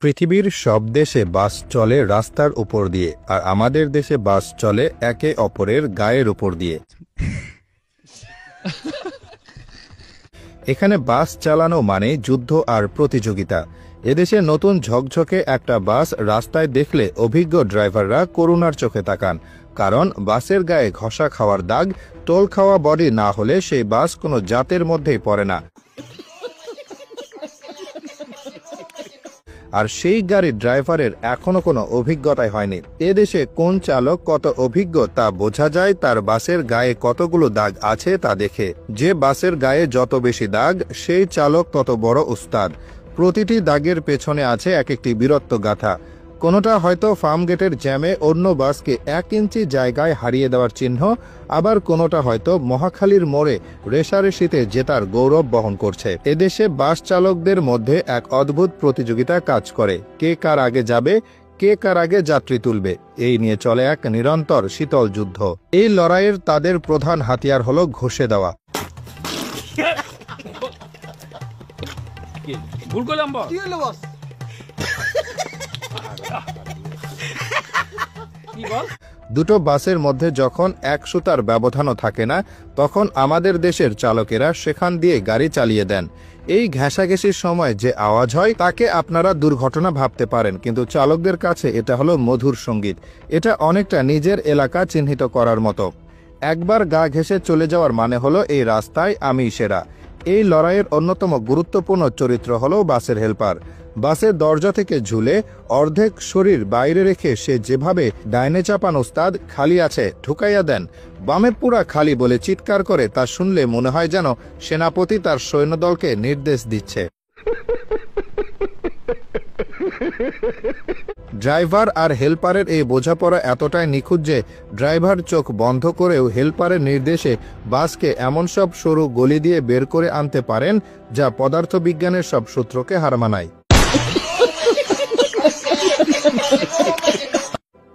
পৃথিবীর সব দেশে বাস চলে রাস্তার উপর দিয়ে, আর আমাদের দেশে বাস চলে একে অপরের গায়ের উপর দিয়ে। এখানে বাস চালানো মানে যুদ্ধ আর প্রতিযোগিতা। এদেশে নতুন ঝকঝকে একটা বাস রাস্তায় দেখলে অভিজ্ঞ ড্রাইভাররা করুণার চোখে তাকান, কারণ বাসের গায়ে ঘষা খাওয়ার দাগ, টোল খাওয়া বডি না হলে সেই বাস কোনো জাতের মধ্যেই পড়ে না। আর সেই গাড়ির ড্রাইভারের এখনো কোনো অভিজ্ঞতাই হয়নি। এদেশে কোন চালক কত অভিজ্ঞ তা বোঝা যায় তার বাসের গায়ে কতগুলো দাগ আছে তা দেখে। যে বাসের গায়ে যত বেশি দাগ, সেই চালক তত বড় উস্তাদ। প্রতিটি দাগের পেছনে আছে এক একটি বীরত্ব গাথা। কোনোটা হয়তো ফার্ম গেটের জ্যামে অন্য বাসকে 1 ইঞ্চি জায়গায় হারিয়ে দেওয়ার চিহ্ন, আবার কোনোটা হয়তো মহাখালীর মোড়ে রেষারেষিতে জেতার গৌরব বহন করছে। এদেশে বাস চালকদের মধ্যে এক অদ্ভুত প্রতিযোগিতা কাজ করে, কে কার আগে যাবে, কে কার আগে যাত্রী তুলবে। এই নিয়ে চলে এক নিরন্তর শীতল যুদ্ধ। এই লড়াইয়ের তাদের প্রধান হাতিয়ার হলো ঘষে দেওয়া। দুটো বাসের মধ্যে যখন এক সুতার ব্যবধানও থাকে না, তখন আমাদের দেশের চালকেরা সেখান দিয়ে গাড়ি চালিয়ে দেন। এই ঘেঁষাঘেঁষির সময় যে আওয়াজ হয় তাকে আপনারা দুর্ঘটনা ভাবতে পারেন, কিন্তু চালকদের কাছে এটা হলো মধুর সঙ্গীত। এটা অনেকটা নিজের এলাকা চিহ্নিত করার মতো। একবার গা ঘেঁষে চলে যাওয়ার মানে হলো এই রাস্তায় আমি সেরা। এই লড়াইয়ের অন্যতম গুরুত্বপূর্ণ চরিত্র হলো বাসের হেল্পার। বাসের দরজা থেকে ঝুলে অর্ধেক শরীর বাইরে রেখে সে যেভাবে ডাইনে চাপান ওস্তাদ, খালি আছে ঢুকাইয়া দেন, বামে পুরা খালি বলে চিৎকার করে, তা শুনলে মনে হয় যেন সেনাপতি তার সৈন্যদলকে নির্দেশ দিচ্ছে। ড্রাইভার আর হেল্পারের এই বোঝাপড়া এতটাই নিখুঁত যে ড্রাইভার চোখ বন্ধ করেও হেল্পারের নির্দেশে বাসকে এমন সব সরু গলি দিয়ে বের করে আনতে পারেন যা পদার্থবিজ্ঞানের সব সূত্রকে হার মানায়।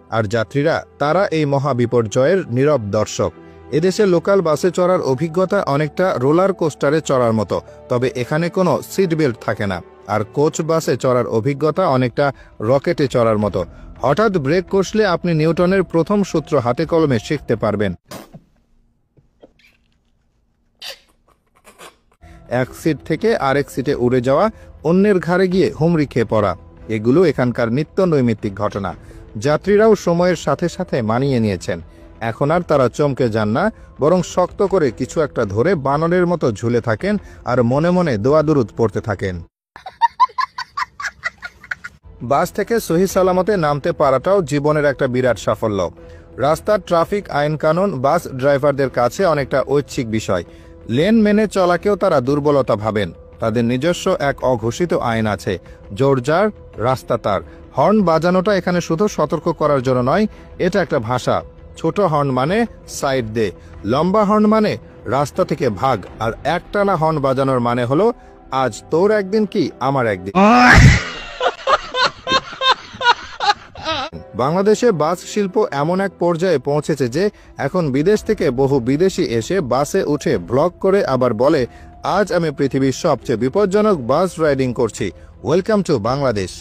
আর যাত্রীরা, তারা এই মহাবিপর্যয়ের নীরব দর্শক। এদেশে লোকাল বাসে চড়ার অভিজ্ঞতা অনেকটা রোলার কোস্টারে চড়ার মতো, তবে এখানে কোনো সিট বেল্ট থাকে না। আর কোচ বাসে চড়ার অভিজ্ঞতা অনেকটা রকেটে চড়ার মতো। হঠাৎ ব্রেক কষলে আপনি নিউটনের প্রথম সূত্র হাতে কলমে শিখতে পারবেন। এক সিট থেকে আরেক সিটে উড়ে যাওয়া, অন্যের ঘাড়ে গিয়ে হুমড়ি খেয়ে পড়া, এগুলো এখানকার নিত্য নৈমিত্তিক ঘটনা। যাত্রীরাও সময়ের সাথে সাথে মানিয়ে নিয়েছেন। এখন আর তারা চমকে যান না, বরং শক্ত করে কিছু একটা ধরে বানরের মতো ঝুলে থাকেন আর মনে মনে দোয়া দুরুদ পড়তে থাকেন। বাস থেকে সহি সালামতে নামতে পারাটাও জীবনের একটা বিরাট সাফল্য। রাস্তার ট্রাফিক আইন কানুন বাস ড্রাইভারদের কাছে অনেকটা ঐচ্ছিক বিষয়। লেন মেনে চলাকেও তারা দুর্বলতা ভাবেন। তাদের নিজস্ব এক অঘোষিত আইন আছে, জোর যার রাস্তা তার। হর্ন বাজানোটা এখানে শুধু সতর্ক করার জন্য নয়, এটা একটা ভাষা। ছোট হর্ন মানে সাইড দে, লম্বা হর্ন মানে রাস্তা থেকে ভাগ, আর একটানা হর্ন বাজানোর মানে হলো আজ তোর একদিন কি আমার একদিন। বাংলাদেশে বাস শিল্প এমন এক পর্যায়ে পৌঁছেছে যে এখন বিদেশ থেকে বহু বিদেশি এসে বাসে উঠে ব্লগ করে আবার বলে, আজ আমি পৃথিবীর সবচেয়ে বিপজ্জনক বাস রাইডিং করছি, ওয়েলকাম টু বাংলাদেশ।